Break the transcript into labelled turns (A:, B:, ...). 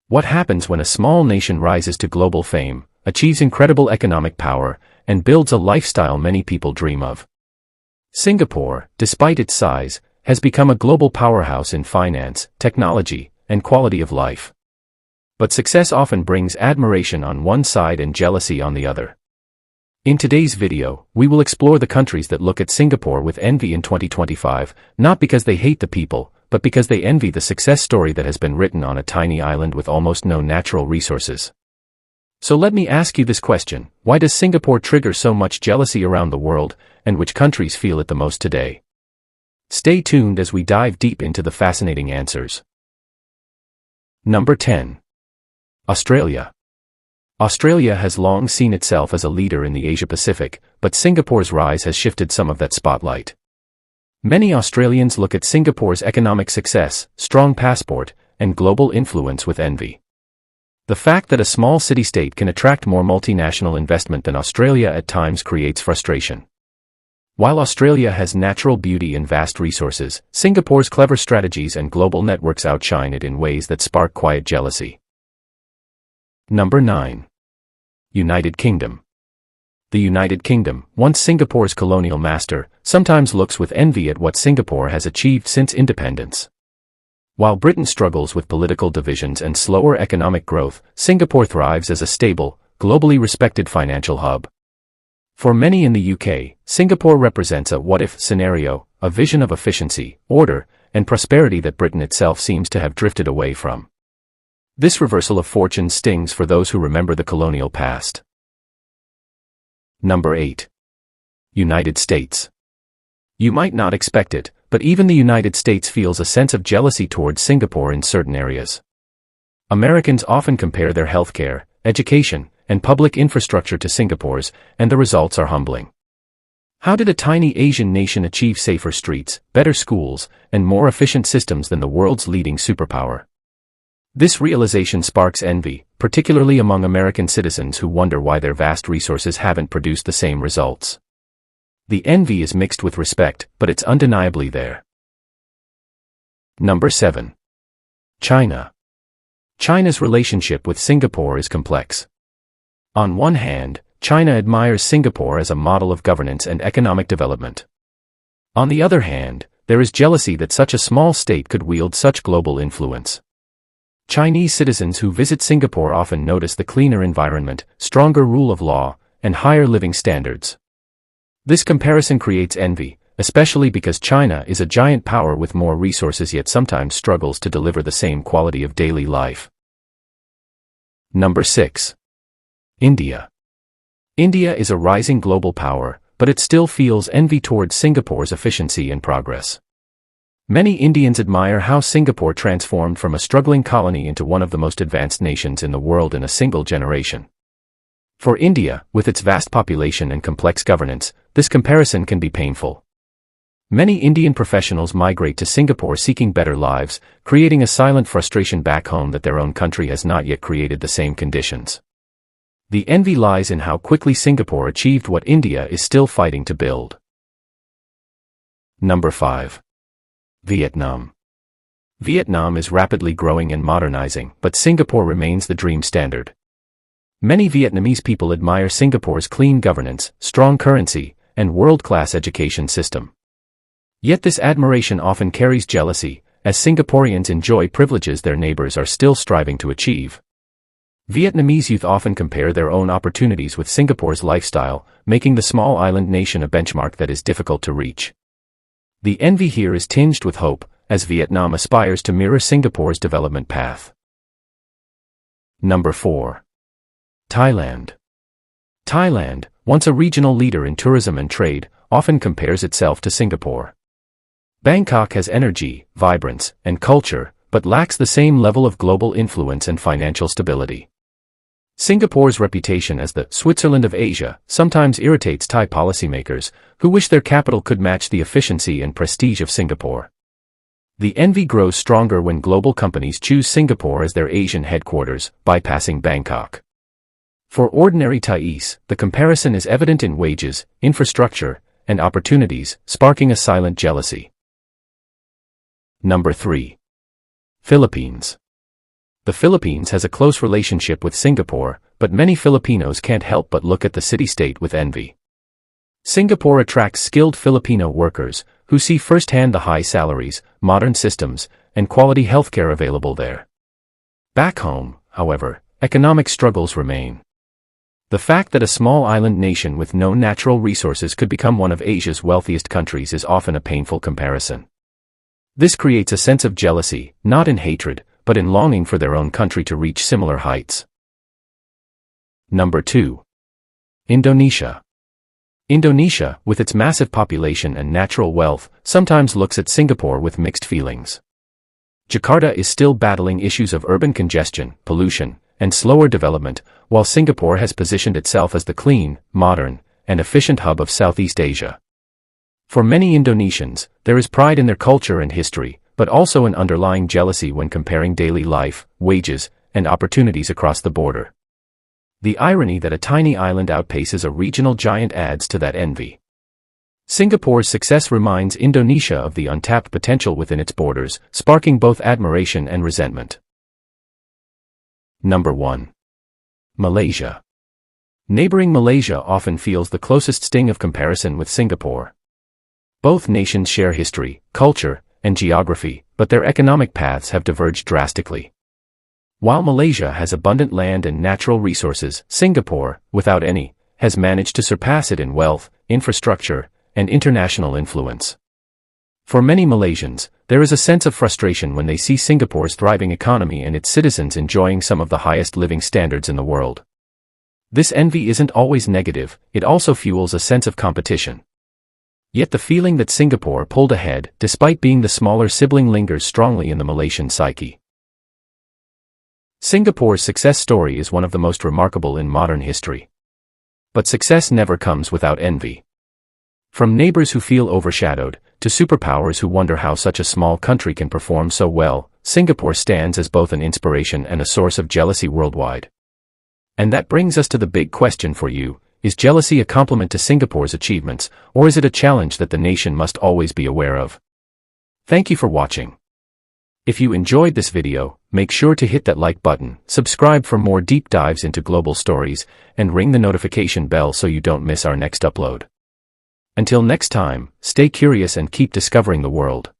A: What happens when a small nation rises to global fame, achieves incredible economic power, and builds a lifestyle many people dream of? Singapore, despite its size, has become a global powerhouse in finance, technology, and quality of life. But success often brings admiration on one side and jealousy on the other. In today's video, we will explore the countries that look at Singapore with envy in 2025, not because they hate the people, but because they envy the success story that has been written on a tiny island with almost no natural resources. So let me ask you this question: why does Singapore trigger so much jealousy around the world, and which countries feel it the most today? Stay tuned as we dive deep into the fascinating answers. Number 10. Australia. Australia has long seen itself as a leader in the Asia-Pacific, but Singapore's rise has shifted some of that spotlight. Many Australians look at Singapore's economic success, strong passport, and global influence with envy. The fact that a small city-state can attract more multinational investment than Australia at times creates frustration. While Australia has natural beauty and vast resources, Singapore's clever strategies and global networks outshine it in ways that spark quiet jealousy. Number 9. United Kingdom. The United Kingdom, once Singapore's colonial master, sometimes looks with envy at what Singapore has achieved since independence. While Britain struggles with political divisions and slower economic growth, Singapore thrives as a stable, globally respected financial hub. For many in the UK, Singapore represents a what-if scenario, a vision of efficiency, order, and prosperity that Britain itself seems to have drifted away from. This reversal of fortune stings for those who remember the colonial past. Number 8. United States. You might not expect it, but even the United States feels a sense of jealousy towards Singapore in certain areas. Americans often compare their healthcare, education, and public infrastructure to Singapore's, and the results are humbling. How did a tiny Asian nation achieve safer streets, better schools, and more efficient systems than the world's leading superpower? This realization sparks envy, particularly among American citizens who wonder why their vast resources haven't produced the same results. The envy is mixed with respect, but it's undeniably there. Number 7. China. China's relationship with Singapore is complex. On one hand, China admires Singapore as a model of governance and economic development. On the other hand, there is jealousy that such a small state could wield such global influence. Chinese citizens who visit Singapore often notice the cleaner environment, stronger rule of law, and higher living standards. This comparison creates envy, especially because China is a giant power with more resources yet sometimes struggles to deliver the same quality of daily life. Number 6. India. India is a rising global power, but it still feels envy towards Singapore's efficiency and progress. Many Indians admire how Singapore transformed from a struggling colony into one of the most advanced nations in the world in a single generation. For India, with its vast population and complex governance, this comparison can be painful. Many Indian professionals migrate to Singapore seeking better lives, creating a silent frustration back home that their own country has not yet created the same conditions. The envy lies in how quickly Singapore achieved what India is still fighting to build. Number 5. Vietnam. Vietnam is rapidly growing and modernizing, but Singapore remains the dream standard. Many Vietnamese people admire Singapore's clean governance, strong currency, and world-class education system. Yet this admiration often carries jealousy, as Singaporeans enjoy privileges their neighbors are still striving to achieve. Vietnamese youth often compare their own opportunities with Singapore's lifestyle, making the small island nation a benchmark that is difficult to reach. The envy here is tinged with hope, as Vietnam aspires to mirror Singapore's development path. Number 4. Thailand. Thailand, once a regional leader in tourism and trade, often compares itself to Singapore. Bangkok has energy, vibrance, and culture, but lacks the same level of global influence and financial stability. Singapore's reputation as the Switzerland of Asia sometimes irritates Thai policymakers, who wish their capital could match the efficiency and prestige of Singapore. The envy grows stronger when global companies choose Singapore as their Asian headquarters, bypassing Bangkok. For ordinary Thais, the comparison is evident in wages, infrastructure, and opportunities, sparking a silent jealousy. Number 3. Philippines. The Philippines has a close relationship with Singapore, but many Filipinos can't help but look at the city-state with envy. Singapore attracts skilled Filipino workers, who see firsthand the high salaries, modern systems, and quality healthcare available there. Back home, however, economic struggles remain. The fact that a small island nation with no natural resources could become one of Asia's wealthiest countries is often a painful comparison. This creates a sense of jealousy, not in hatred, but in longing for their own country to reach similar heights. Number 2. Indonesia. Indonesia, with its massive population and natural wealth, sometimes looks at Singapore with mixed feelings. Jakarta is still battling issues of urban congestion, pollution, and slower development, while Singapore has positioned itself as the clean, modern, and efficient hub of Southeast Asia. For many Indonesians, there is pride in their culture and history, but also an underlying jealousy when comparing daily life, wages, and opportunities across the border. The irony that a tiny island outpaces a regional giant adds to that envy. Singapore's success reminds Indonesia of the untapped potential within its borders, sparking both admiration and resentment. Number 1. Malaysia. Neighboring Malaysia often feels the closest sting of comparison with Singapore. Both nations share history, culture, and geography, but their economic paths have diverged drastically. While Malaysia has abundant land and natural resources, Singapore, without any, has managed to surpass it in wealth, infrastructure, and international influence. For many Malaysians, there is a sense of frustration when they see Singapore's thriving economy and its citizens enjoying some of the highest living standards in the world. This envy isn't always negative, it also fuels a sense of competition. Yet the feeling that Singapore pulled ahead, despite being the smaller sibling, lingers strongly in the Malaysian psyche. Singapore's success story is one of the most remarkable in modern history. But success never comes without envy. From neighbors who feel overshadowed, to superpowers who wonder how such a small country can perform so well, Singapore stands as both an inspiration and a source of jealousy worldwide. And that brings us to the big question for you: is jealousy a compliment to Singapore's achievements, or is it a challenge that the nation must always be aware of? Thank you for watching. If you enjoyed this video, make sure to hit that like button, subscribe for more deep dives into global stories, and ring the notification bell so you don't miss our next upload. Until next time, stay curious and keep discovering the world.